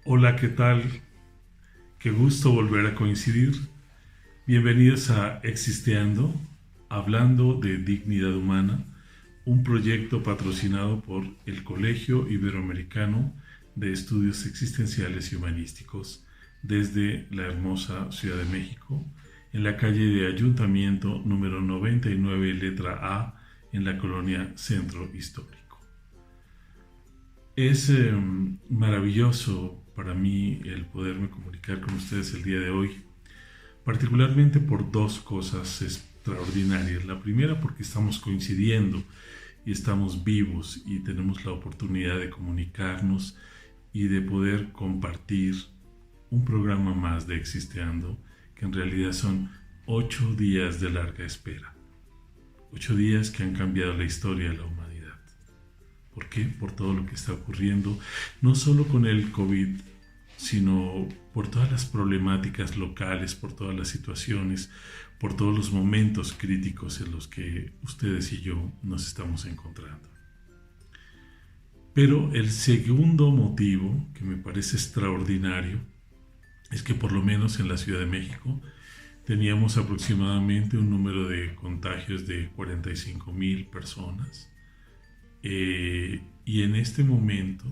Hola, ¿qué tal? Qué gusto volver a coincidir. Bienvenidos a Existeando, hablando de dignidad humana, un proyecto patrocinado por el Colegio Iberoamericano de Estudios Existenciales y Humanísticos desde la hermosa Ciudad de México, en la calle de Ayuntamiento número 99, letra A, en la colonia Centro Histórico. Es maravilloso para mí el poderme comunicar con ustedes el día de hoy, particularmente por dos cosas extraordinarias. La primera porque estamos coincidiendo y estamos vivos y tenemos la oportunidad de comunicarnos y de poder compartir un programa más de Existeando, que en realidad son 8 días de larga espera. 8 días que han cambiado la historia de la humanidad. ¿Por qué? Por todo lo que está ocurriendo, no solo con el COVID, sino por todas las problemáticas locales, por todas las situaciones, por todos los momentos críticos en los que ustedes y yo nos estamos encontrando. Pero el segundo motivo, que me parece extraordinario, es que por lo menos en la Ciudad de México teníamos aproximadamente un número de contagios de 45,000 personas. Y en este momento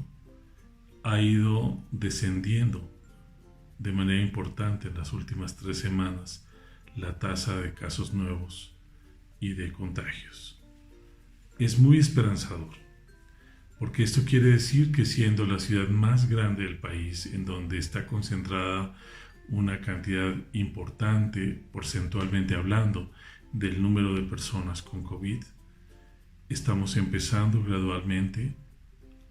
ha ido descendiendo de manera importante en las últimas 3 semanas la tasa de casos nuevos y de contagios. Es muy esperanzador, porque esto quiere decir que siendo la ciudad más grande del país, en donde está concentrada una cantidad importante, porcentualmente hablando, del número de personas con COVID, estamos empezando gradualmente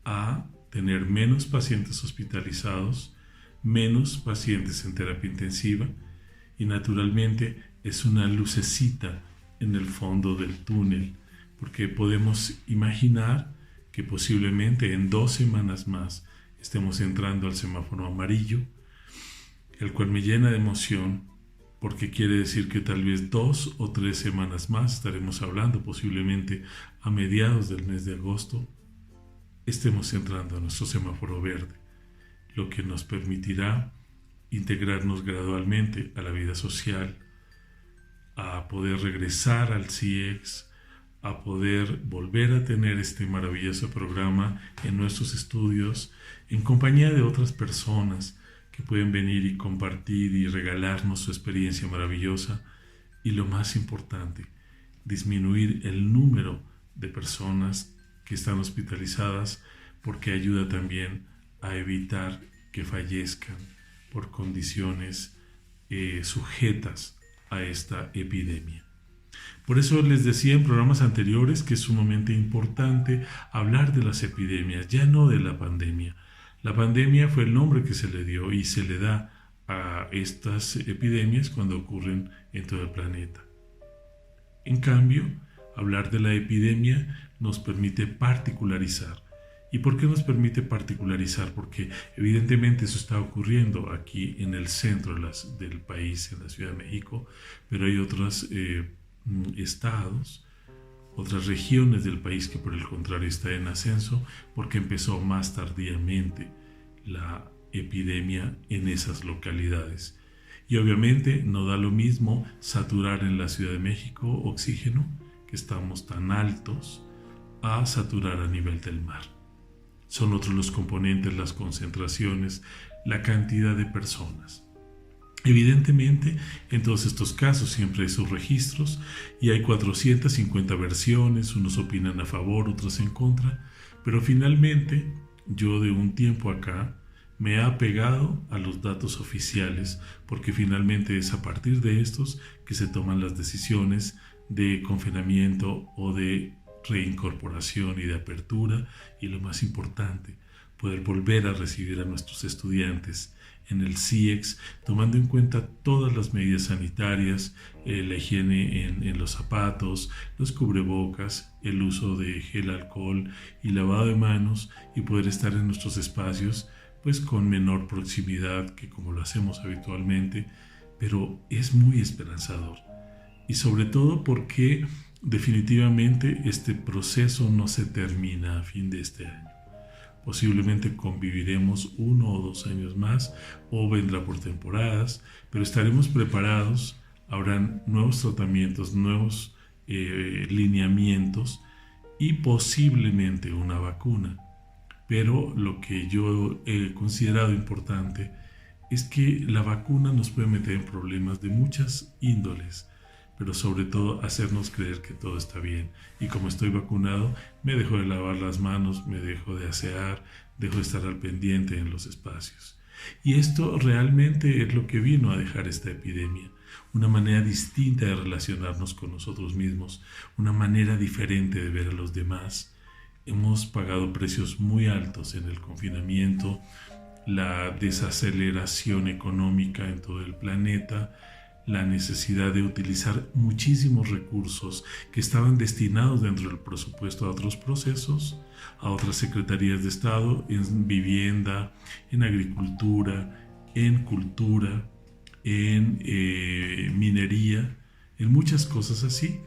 a tener menos pacientes hospitalizados, menos pacientes en terapia intensiva y naturalmente es una lucecita en el fondo del túnel, porque podemos imaginar que posiblemente en 2 semanas más estemos entrando al semáforo amarillo, el cual me llena de emoción porque quiere decir que tal vez 2 o 3 semanas más estaremos hablando, posiblemente a mediados del mes de agosto, estemos entrando a nuestro semáforo verde, lo que nos permitirá integrarnos gradualmente a la vida social, a poder regresar al CIEX, a poder volver a tener este maravilloso programa en nuestros estudios, en compañía de otras personas que pueden venir y compartir y regalarnos su experiencia maravillosa y lo más importante, disminuir el número de personas que están hospitalizadas porque ayuda también a evitar que fallezcan por condiciones sujetas a esta epidemia. Por eso les decía en programas anteriores que es sumamente importante hablar de las epidemias, ya no de la pandemia. La pandemia fue el nombre que se le dio y se le da a estas epidemias cuando ocurren en todo el planeta. En cambio, hablar de la epidemia nos permite particularizar. ¿Y por qué nos permite particularizar? Porque evidentemente eso está ocurriendo aquí en el centro del país, en la Ciudad de México, pero hay otros estados, otras regiones del país que por el contrario está en ascenso porque empezó más tardíamente la epidemia en esas localidades. Y obviamente no da lo mismo saturar en la Ciudad de México oxígeno, que estamos tan altos, a saturar a nivel del mar. Son otros los componentes, las concentraciones, la cantidad de personas. Evidentemente, en todos estos casos siempre hay sus registros y hay 450 versiones, unos opinan a favor, otros en contra, pero finalmente yo de un tiempo acá me he apegado a los datos oficiales porque finalmente es a partir de estos que se toman las decisiones de confinamiento o de reincorporación y de apertura y lo más importante, poder volver a recibir a nuestros estudiantes en el CIEX, tomando en cuenta todas las medidas sanitarias, la higiene en los zapatos, los cubrebocas, el uso de gel alcohol y lavado de manos y poder estar en nuestros espacios pues con menor proximidad que como lo hacemos habitualmente, pero es muy esperanzador. Y sobre todo porque definitivamente este proceso no se termina a fin de este año. Posiblemente conviviremos 1 o 2 años más o vendrá por temporadas, pero estaremos preparados. Habrán nuevos tratamientos, nuevos lineamientos y posiblemente una vacuna. Pero lo que yo he considerado importante es que la vacuna nos puede meter en problemas de muchas índoles, pero sobre todo hacernos creer que todo está bien. Y como estoy vacunado, me dejo de lavar las manos, me dejo de asear, dejo de estar al pendiente en los espacios. Y esto realmente es lo que vino a dejar esta epidemia. Una manera distinta de relacionarnos con nosotros mismos, una manera diferente de ver a los demás. Hemos pagado precios muy altos en el confinamiento, la desaceleración económica en todo el planeta, la necesidad de utilizar muchísimos recursos que estaban destinados dentro del presupuesto a otros procesos, a otras secretarías de Estado, en vivienda, en agricultura, en cultura, en minería, en muchas cosas así.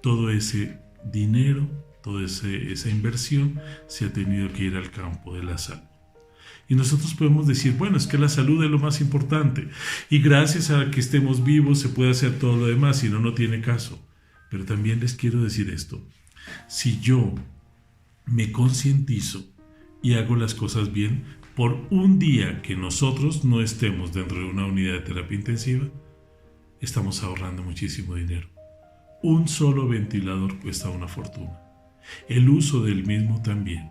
Todo ese dinero, toda esa inversión se ha tenido que ir al campo de la salud. Y nosotros podemos decir, bueno, es que la salud es lo más importante y gracias a que estemos vivos se puede hacer todo lo demás, si no, no tiene caso. Pero también les quiero decir esto, si yo me concientizo y hago las cosas bien, por un día que nosotros no estemos dentro de una unidad de terapia intensiva, estamos ahorrando muchísimo dinero. Un solo ventilador cuesta una fortuna. El uso del mismo también.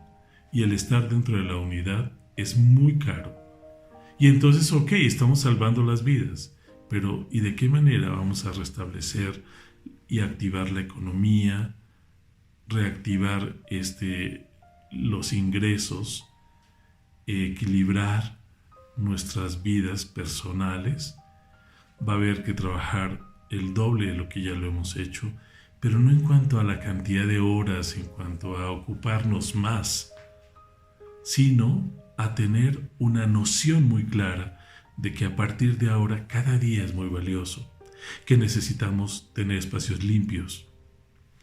Y el estar dentro de la unidad es muy caro. Y entonces, ok, estamos salvando las vidas, pero ¿y de qué manera vamos a restablecer y activar la economía, reactivar los ingresos, equilibrar nuestras vidas personales? Va a haber que trabajar el doble de lo que ya lo hemos hecho, pero no en cuanto a la cantidad de horas, en cuanto a ocuparnos más, sino a tener una noción muy clara de que a partir de ahora cada día es muy valioso, que necesitamos tener espacios limpios,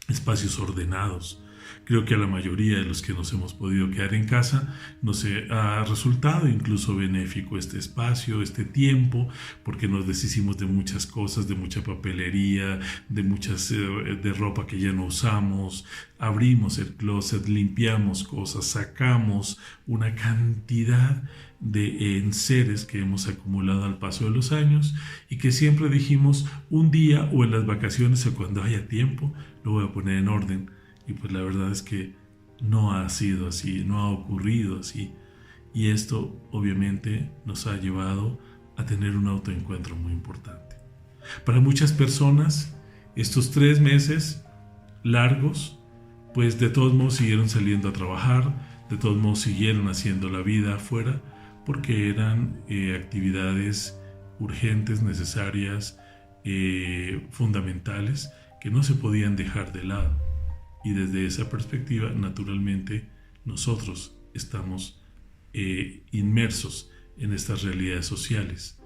espacios ordenados. Creo que a la mayoría de los que nos hemos podido quedar en casa nos ha resultado incluso benéfico este espacio, este tiempo, porque nos deshicimos de muchas cosas, de mucha papelería, de ropa que ya no usamos, abrimos el closet, limpiamos cosas, sacamos una cantidad de enseres que hemos acumulado al paso de los años y que siempre dijimos un día o en las vacaciones o cuando haya tiempo lo voy a poner en orden. Y pues la verdad es que no ha sido así, no ha ocurrido así. Y esto obviamente nos ha llevado a tener un autoencuentro muy importante. Para muchas personas, estos 3 meses largos, pues de todos modos siguieron saliendo a trabajar, de todos modos siguieron haciendo la vida afuera, porque eran actividades urgentes, necesarias, fundamentales, que no se podían dejar de lado. Y desde esa perspectiva, naturalmente, nosotros estamos inmersos en estas realidades sociales.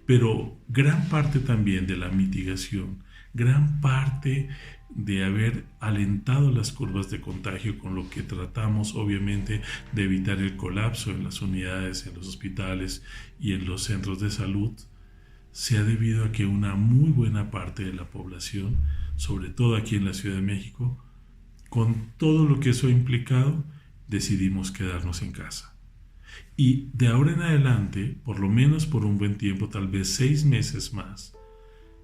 Pero gran parte también de la mitigación, gran parte de haber alentado las curvas de contagio, con lo que tratamos obviamente de evitar el colapso en las unidades, en los hospitales y en los centros de salud, se ha debido a que una muy buena parte de la población, sobre todo aquí en la Ciudad de México, con todo lo que eso ha implicado, decidimos quedarnos en casa. Y de ahora en adelante, por lo menos por un buen tiempo, tal vez 6 meses más,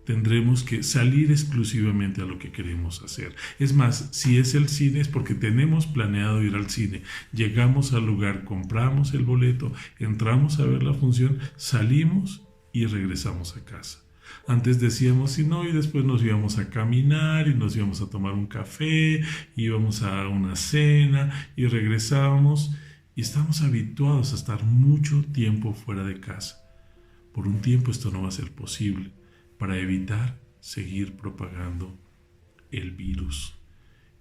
tendremos que salir exclusivamente a lo que queremos hacer. Es más, si es el cine es porque tenemos planeado ir al cine. Llegamos al lugar, compramos el boleto, entramos a ver la función, salimos y regresamos a casa. Antes decíamos si no, y después nos íbamos a caminar y nos íbamos a tomar un café, íbamos a una cena y regresábamos, y estamos habituados a estar mucho tiempo fuera de casa. Por un tiempo esto no va a ser posible para evitar seguir propagando el virus.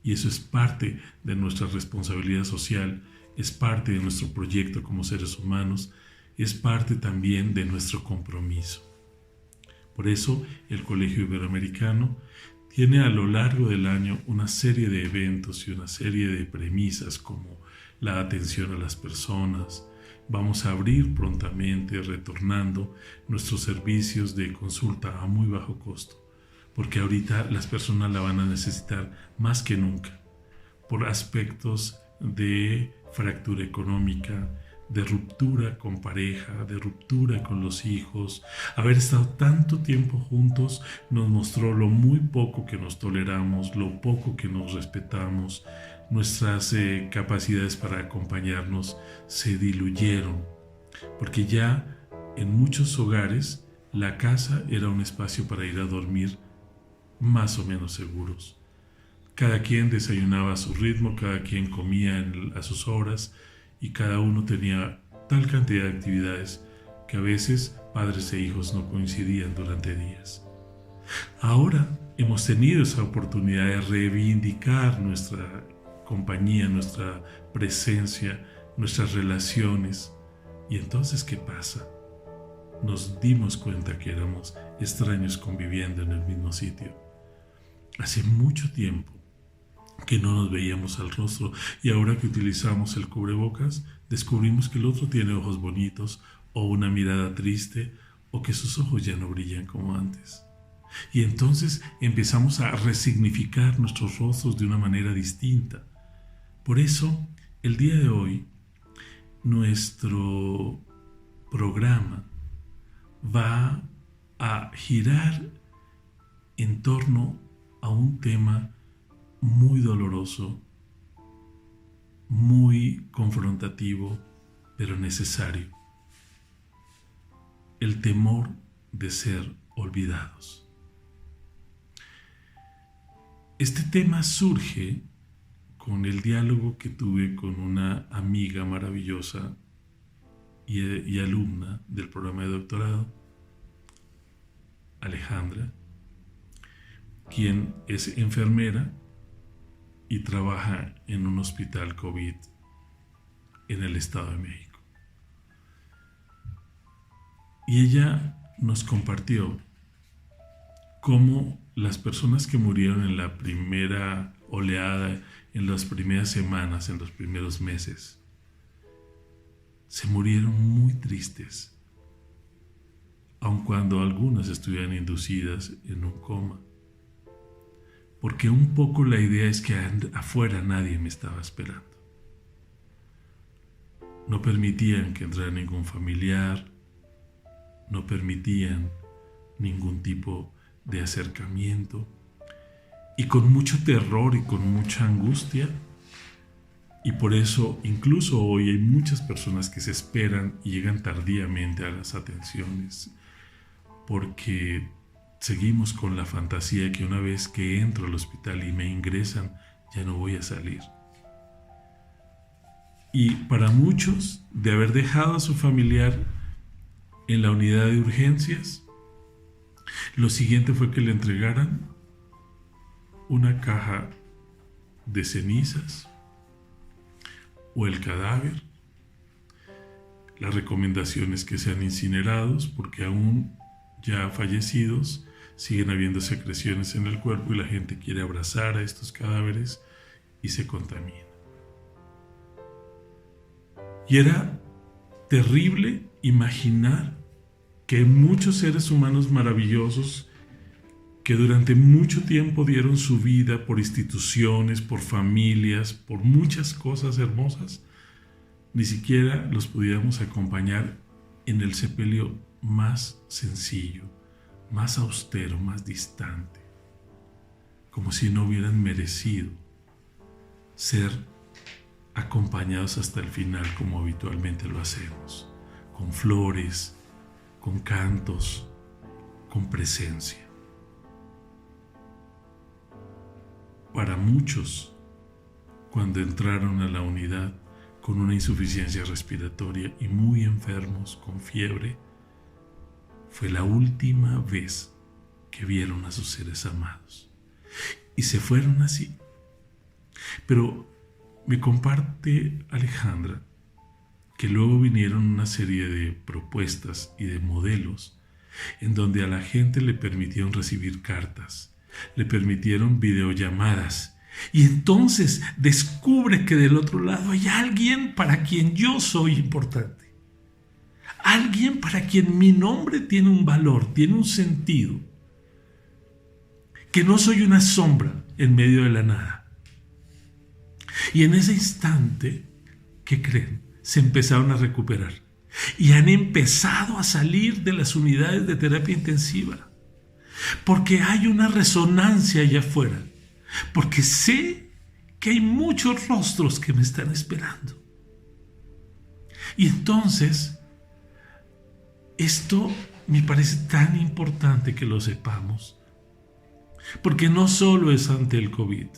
Y eso es parte de nuestra responsabilidad social, es parte de nuestro proyecto como seres humanos, es parte también de nuestro compromiso. Por eso el Colegio Iberoamericano tiene a lo largo del año una serie de eventos y una serie de premisas como la atención a las personas. Vamos a abrir prontamente, retornando nuestros servicios de consulta a muy bajo costo, porque ahorita las personas la van a necesitar más que nunca, por aspectos de fractura económica, de ruptura con pareja, de ruptura con los hijos. Haber estado tanto tiempo juntos nos mostró lo muy poco que nos toleramos, lo poco que nos respetamos. Nuestras capacidades para acompañarnos se diluyeron, porque ya en muchos hogares la casa era un espacio para ir a dormir más o menos seguros. Cada quien desayunaba a su ritmo, cada quien comía a sus horas y cada uno tenía tal cantidad de actividades que a veces padres e hijos no coincidían durante días. Ahora hemos tenido esa oportunidad de reivindicar nuestra compañía, nuestra presencia, nuestras relaciones. ¿Y entonces qué pasa? Nos dimos cuenta que éramos extraños conviviendo en el mismo sitio. Hace mucho tiempo que no nos veíamos al rostro y ahora que utilizamos el cubrebocas descubrimos que el otro tiene ojos bonitos o una mirada triste o que sus ojos ya no brillan como antes. Y entonces empezamos a resignificar nuestros rostros de una manera distinta. Por eso, el día de hoy, nuestro programa va a girar en torno a un tema muy doloroso, muy confrontativo, pero necesario. El temor de ser olvidados. Este tema surge con el diálogo que tuve con una amiga maravillosa y alumna del programa de doctorado, Alejandra, quien es enfermera y trabaja en un hospital COVID en el Estado de México. Y ella nos compartió cómo las personas que murieron en la primera oleada, en las primeras semanas, en los primeros meses, se murieron muy tristes, aun cuando algunas estuvieran inducidas en un coma. Porque un poco la idea es que afuera nadie me estaba esperando. No permitían que entrara ningún familiar, no permitían ningún tipo de acercamiento, y con mucho terror y con mucha angustia. Y por eso incluso hoy hay muchas personas que se esperan y llegan tardíamente a las atenciones, porque seguimos con la fantasía de que una vez que entro al hospital y me ingresan, ya no voy a salir. Y para muchos, de haber dejado a su familiar en la unidad de urgencias, lo siguiente fue que le entregaran una caja de cenizas o el cadáver. La recomendación es que sean incinerados, porque aún ya fallecidos siguen habiendo secreciones en el cuerpo y la gente quiere abrazar a estos cadáveres y se contamina. Y era terrible imaginar que muchos seres humanos maravillosos que durante mucho tiempo dieron su vida por instituciones, por familias, por muchas cosas hermosas, ni siquiera los pudiéramos acompañar en el sepelio más sencillo, más austero, más distante, como si no hubieran merecido ser acompañados hasta el final como habitualmente lo hacemos, con flores, con cantos, con presencia. Para muchos, cuando entraron a la unidad con una insuficiencia respiratoria y muy enfermos, con fiebre, fue la última vez que vieron a sus seres amados. Y se fueron así. Pero me comparte Alejandra que luego vinieron una serie de propuestas y de modelos en donde a la gente le permitieron recibir cartas, le permitieron videollamadas Y entonces descubre que del otro lado hay alguien para quien yo soy importante. Alguien para quien mi nombre tiene un valor, tiene un sentido. Que no soy una sombra en medio de la nada. Y en ese instante, ¿qué creen? Se empezaron a recuperar. Y han empezado a salir de las unidades de terapia intensiva. Porque hay una resonancia allá afuera. Porque sé que hay muchos rostros que me están esperando. Y entonces, esto me parece tan importante que lo sepamos. Porque no solo es ante el COVID.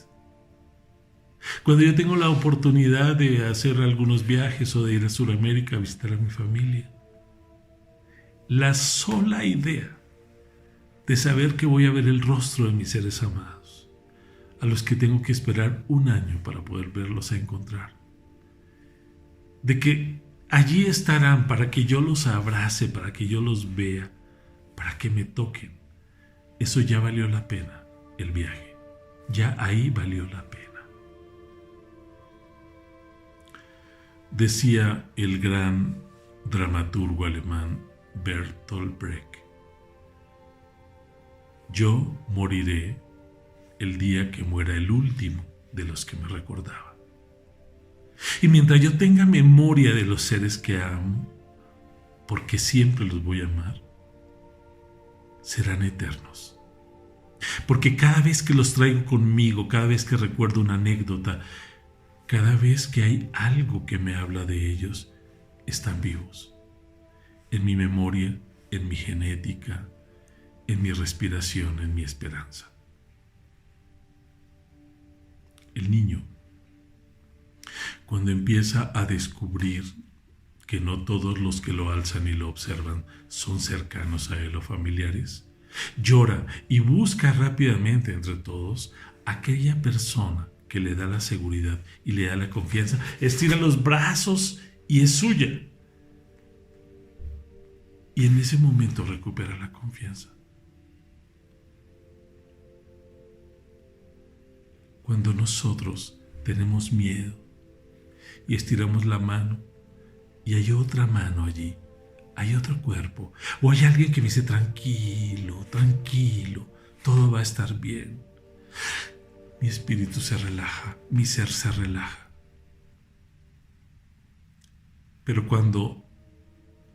Cuando yo tengo la oportunidad de hacer algunos viajes o de ir a Sudamérica a visitar a mi familia, la sola idea de saber que voy a ver el rostro de mis seres amados, a los que tengo que esperar un año para poder verlos a encontrar, de que allí estarán para que yo los abrace, para que yo los vea, para que me toquen, eso ya valió la pena, el viaje, ya ahí valió la pena. Decía el gran dramaturgo alemán Bertolt Brecht: yo moriré el día que muera el último de los que me recordaba. Y mientras yo tenga memoria de los seres que amo, porque siempre los voy a amar, serán eternos. Porque cada vez que los traigo conmigo, cada vez que recuerdo una anécdota, cada vez que hay algo que me habla de ellos, están vivos. En mi memoria, en mi genética, en mi respiración, en mi esperanza. El niño, cuando empieza a descubrir que no todos los que lo alzan y lo observan son cercanos a él o familiares, llora y busca rápidamente entre todos aquella persona que le da la seguridad y le da la confianza, estira los brazos y es suya. Y en ese momento recupera la confianza. Cuando nosotros tenemos miedo y estiramos la mano y hay otra mano allí, hay otro cuerpo, o hay alguien que me dice tranquilo, tranquilo, todo va a estar bien. Mi espíritu se relaja, mi ser se relaja. Pero cuando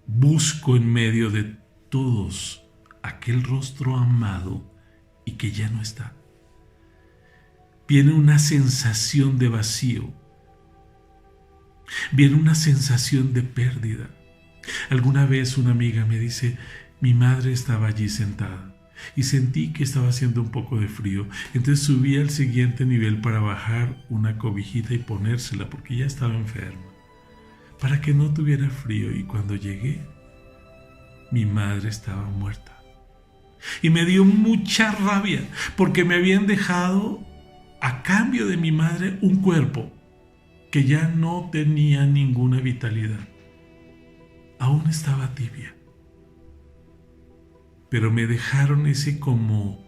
busco en medio de todos aquel rostro amado y que ya no está, viene una sensación de vacío, viene una sensación de pérdida. Alguna vez una amiga me dice, mi madre estaba allí sentada y sentí que estaba haciendo un poco de frío, entonces subí al siguiente nivel para bajar una cobijita y ponérsela porque ya estaba enferma, para que no tuviera frío, y cuando llegué, mi madre estaba muerta. Y me dio mucha rabia porque me habían dejado a cambio de mi madre un cuerpo que ya no tenía ninguna vitalidad. Aún estaba tibia. Pero me dejaron ese como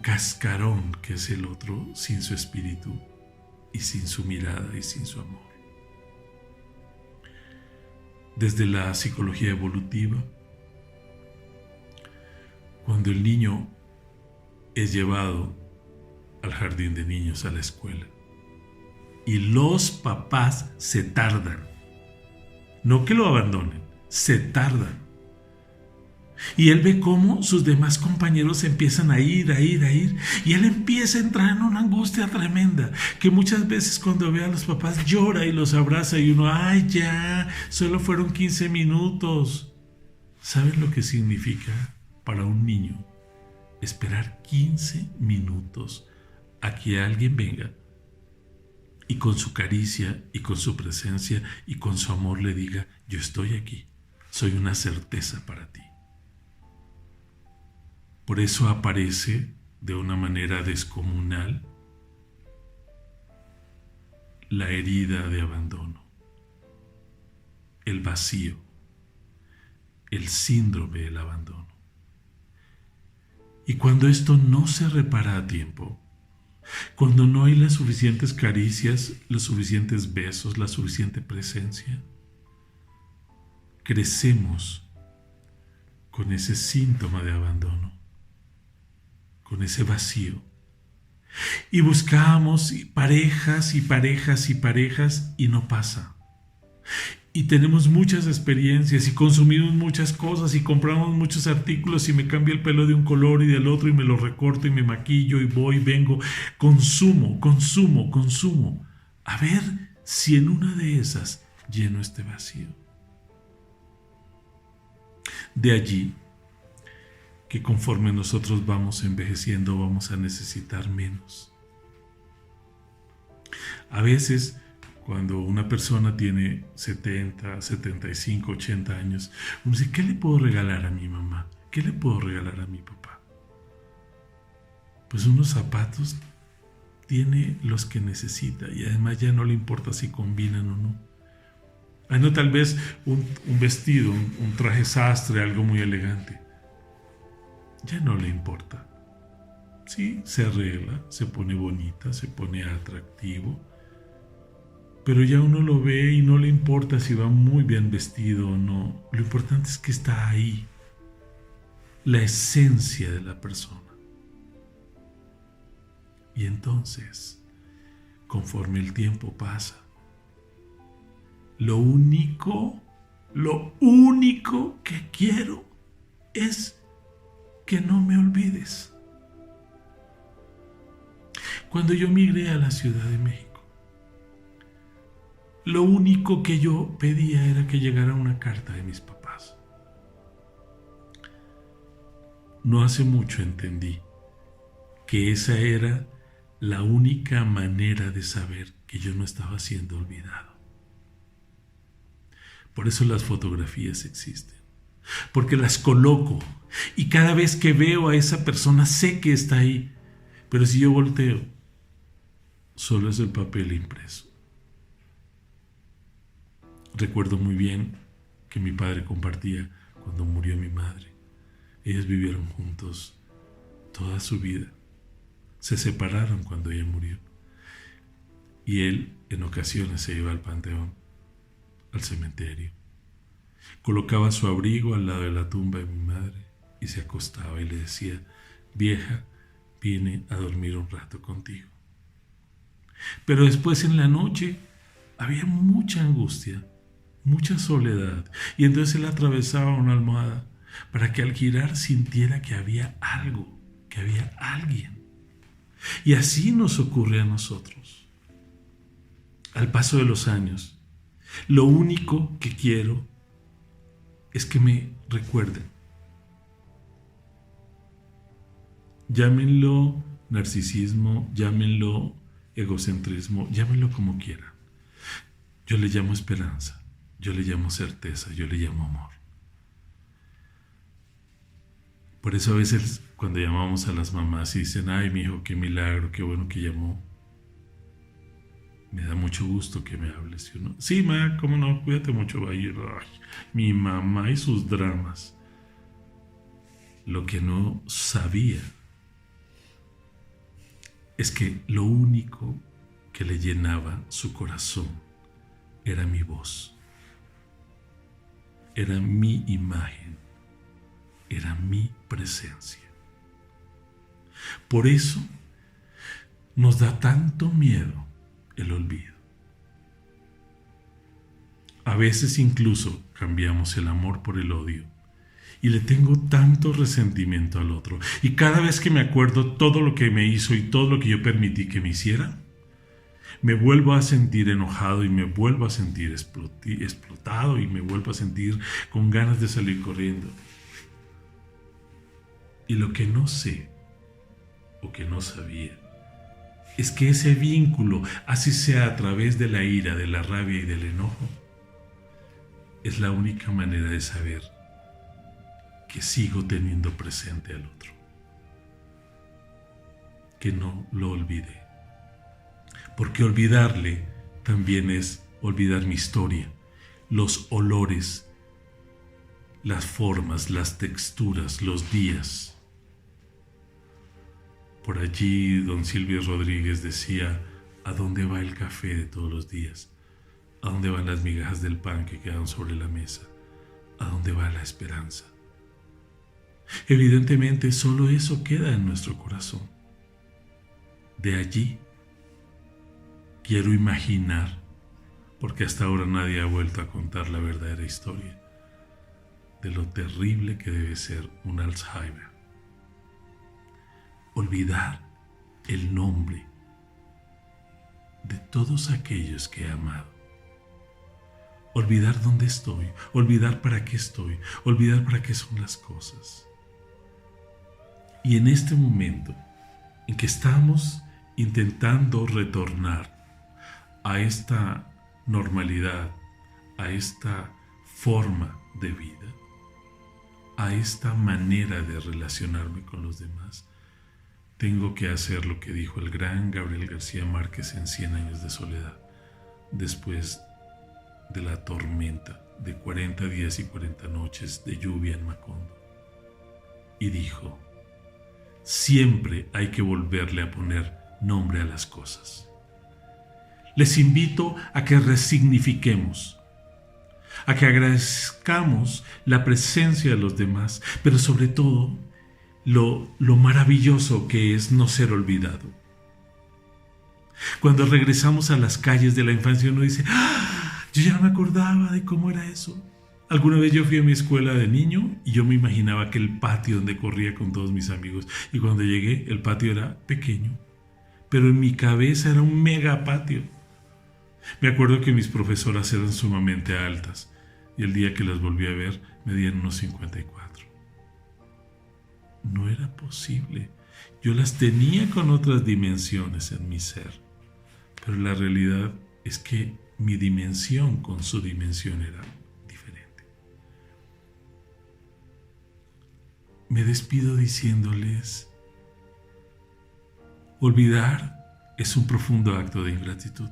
cascarón que es el otro, sin su espíritu y sin su mirada y sin su amor. Desde la psicología evolutiva, cuando el niño es llevado al jardín de niños, a la escuela, y los papás se tardan, no que lo abandonen, se tardan, y él ve cómo sus demás compañeros empiezan a ir, y él empieza a entrar en una angustia tremenda, que muchas veces cuando ve a los papás llora y los abraza, y uno, ay ya, solo fueron 15 minutos. ¿Saben lo que significa para un niño esperar 15 minutos a que alguien venga y con su caricia y con su presencia y con su amor le diga, yo estoy aquí, soy una certeza para ti? Por eso aparece de una manera descomunal la herida de abandono, el vacío, el síndrome del abandono. Y cuando esto no se repara a tiempo, Cuando no hay las suficientes caricias, los suficientes besos, la suficiente presencia, crecemos con ese síntoma de abandono, con ese vacío. Y buscamos parejas y parejas y parejas y no pasa. Y tenemos muchas experiencias y consumimos muchas cosas y compramos muchos artículos y me cambio el pelo de un color y del otro y me lo recorto y me maquillo y voy, vengo, consumo, consumo, consumo. A ver si en una de esas lleno este vacío. De allí que conforme nosotros vamos envejeciendo vamos a necesitar menos. A veces, cuando una persona tiene 70, 75, 80 años, uno dice, ¿qué le puedo regalar a mi mamá? ¿Qué le puedo regalar a mi papá? Pues unos zapatos tiene los que necesita y además ya no le importa si combinan o no. No, tal vez un vestido, un traje sastre, algo muy elegante. Ya no le importa. Sí, se arregla, se pone bonita, se pone atractivo, pero ya uno lo ve y no le importa si va muy bien vestido o no. Lo importante es que está ahí, la esencia de la persona. Y entonces, conforme el tiempo pasa, lo único que quiero es que no me olvides. Cuando yo migré a la Ciudad de México, lo único que yo pedía era que llegara una carta de mis papás. No hace mucho entendí que esa era la única manera de saber que yo no estaba siendo olvidado. Por eso las fotografías existen, porque las coloco y cada vez que veo a esa persona sé que está ahí, pero si yo volteo, solo es el papel impreso. Recuerdo muy bien que mi padre compartía cuando murió mi madre. Ellos vivieron juntos toda su vida. Se separaron cuando ella murió. Y él en ocasiones se iba al panteón, al cementerio. Colocaba su abrigo al lado de la tumba de mi madre y se acostaba y le decía, vieja, vine a dormir un rato contigo. Pero después en la noche había mucha angustia, mucha soledad, y entonces él atravesaba una almohada para que al girar sintiera que había algo, que había alguien. Y así nos ocurre a nosotros. Al paso de los años, lo único que quiero es que me recuerden. Llámenlo narcisismo, llámenlo egocentrismo, llámenlo como quieran. Yo le llamo esperanza, yo le llamo certeza, yo le llamo amor. Por eso a veces cuando llamamos a las mamás y dicen, ay, mi hijo, qué milagro, qué bueno que llamó. Me da mucho gusto que me hables. ¿Sí, no? Sí, ma, cómo no, cuídate mucho, va a ir. Ay, mi mamá y sus dramas. Lo que no sabía es que lo único que le llenaba su corazón era mi voz, era mi imagen, era mi presencia. Por eso nos da tanto miedo el olvido. A veces incluso cambiamos el amor por el odio y le tengo tanto resentimiento al otro. Y cada vez que me acuerdo todo lo que me hizo y todo lo que yo permití que me hiciera, me vuelvo a sentir enojado y me vuelvo a sentir explotado y me vuelvo a sentir con ganas de salir corriendo. Y lo que no sé o que no sabía es que ese vínculo, así sea a través de la ira, de la rabia y del enojo, es la única manera de saber que sigo teniendo presente al otro, que no lo olvidé. Porque olvidarle también es olvidar mi historia, los olores, las formas, las texturas, los días. Por allí don Silvio Rodríguez decía: ¿a dónde va el café de todos los días? ¿A dónde van las migajas del pan que quedan sobre la mesa? ¿A dónde va la esperanza? Evidentemente solo eso queda en nuestro corazón. De allí quiero imaginar, porque hasta ahora nadie ha vuelto a contar la verdadera historia de lo terrible que debe ser un Alzheimer. Olvidar el nombre de todos aquellos que he amado. Olvidar dónde estoy, olvidar para qué estoy, olvidar para qué son las cosas. Y en este momento en que estamos intentando retornar a esta normalidad, a esta forma de vida, a esta manera de relacionarme con los demás, tengo que hacer lo que dijo el gran Gabriel García Márquez en 100 años de soledad, después de la tormenta de 40 días y 40 noches de lluvia en Macondo. Y dijo: siempre hay que volverle a poner nombre a las cosas. Les invito a que resignifiquemos, a que agradezcamos la presencia de los demás, pero sobre todo lo maravilloso que es no ser olvidado. Cuando regresamos a las calles de la infancia uno dice: ¡ah! Yo ya no me acordaba de cómo era eso. Alguna vez yo fui a mi escuela de niño y yo me imaginaba aquel patio donde corría con todos mis amigos, y cuando llegué el patio era pequeño, pero en mi cabeza era un mega patio. Me acuerdo que mis profesoras eran sumamente altas y el día que las volví a ver medían unos 54. No era posible. Yo las tenía con otras dimensiones en mi ser, pero la realidad es que mi dimensión con su dimensión era diferente. Me despido diciéndoles: olvidar es un profundo acto de ingratitud.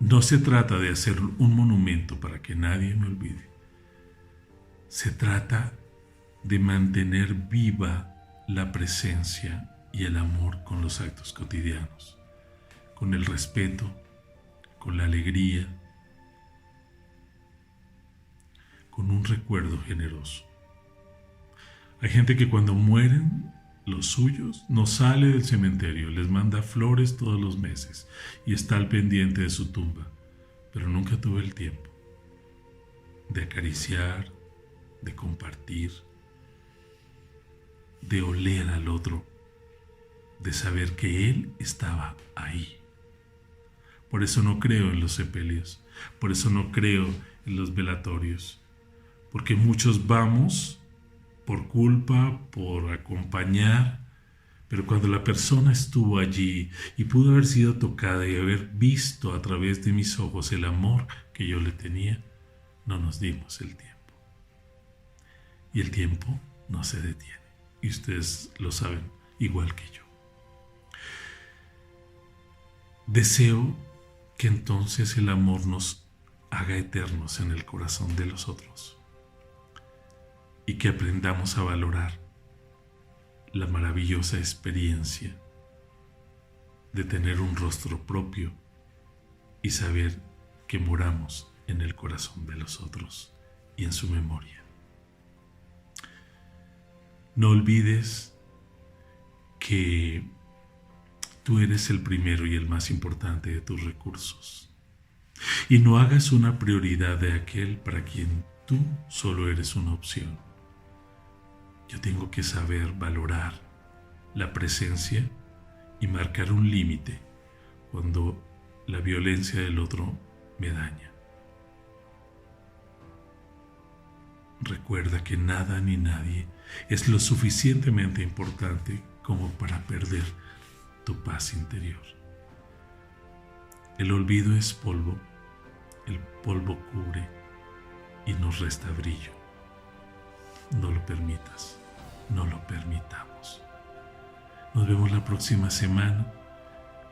No se trata de hacer un monumento para que nadie me olvide. Se trata de mantener viva la presencia y el amor con los actos cotidianos, con el respeto, con la alegría, con un recuerdo generoso. Hay gente que cuando mueren los suyos no sale del cementerio, les manda flores todos los meses y está al pendiente de su tumba, pero nunca tuve el tiempo de acariciar, de compartir, de oler al otro, de saber que él estaba ahí. Por eso no creo en los sepelios, por eso no creo en los velatorios, porque muchos vamos por culpa, por acompañar, pero cuando la persona estuvo allí y pudo haber sido tocada y haber visto a través de mis ojos el amor que yo le tenía, no nos dimos el tiempo. Y el tiempo no se detiene, y ustedes lo saben igual que yo. Deseo que entonces el amor nos haga eternos en el corazón de los otros y que aprendamos a valorar la maravillosa experiencia de tener un rostro propio y saber que moramos en el corazón de los otros y en su memoria. No olvides que tú eres el primero y el más importante de tus recursos. Y no hagas una prioridad de aquel para quien tú solo eres una opción. Yo tengo que saber valorar la presencia y marcar un límite cuando la violencia del otro me daña. Recuerda que nada ni nadie es lo suficientemente importante como para perder tu paz interior. El olvido es polvo, el polvo cubre y nos resta brillo. No lo permitas, no lo permitamos. Nos vemos la próxima semana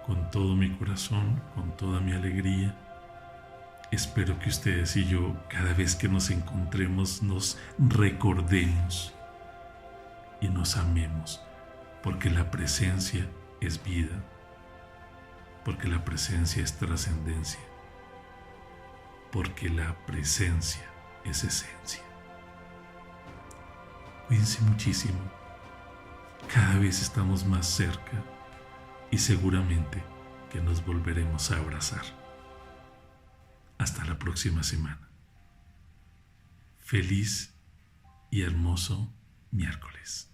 con todo mi corazón, con toda mi alegría. Espero que ustedes y yo, cada vez que nos encontremos, nos recordemos y nos amemos porque la presencia es vida, porque la presencia es trascendencia, porque la presencia es esencia. Cuídense muchísimo. Cada vez estamos más cerca y seguramente que nos volveremos a abrazar. Hasta la próxima semana. Feliz y hermoso miércoles.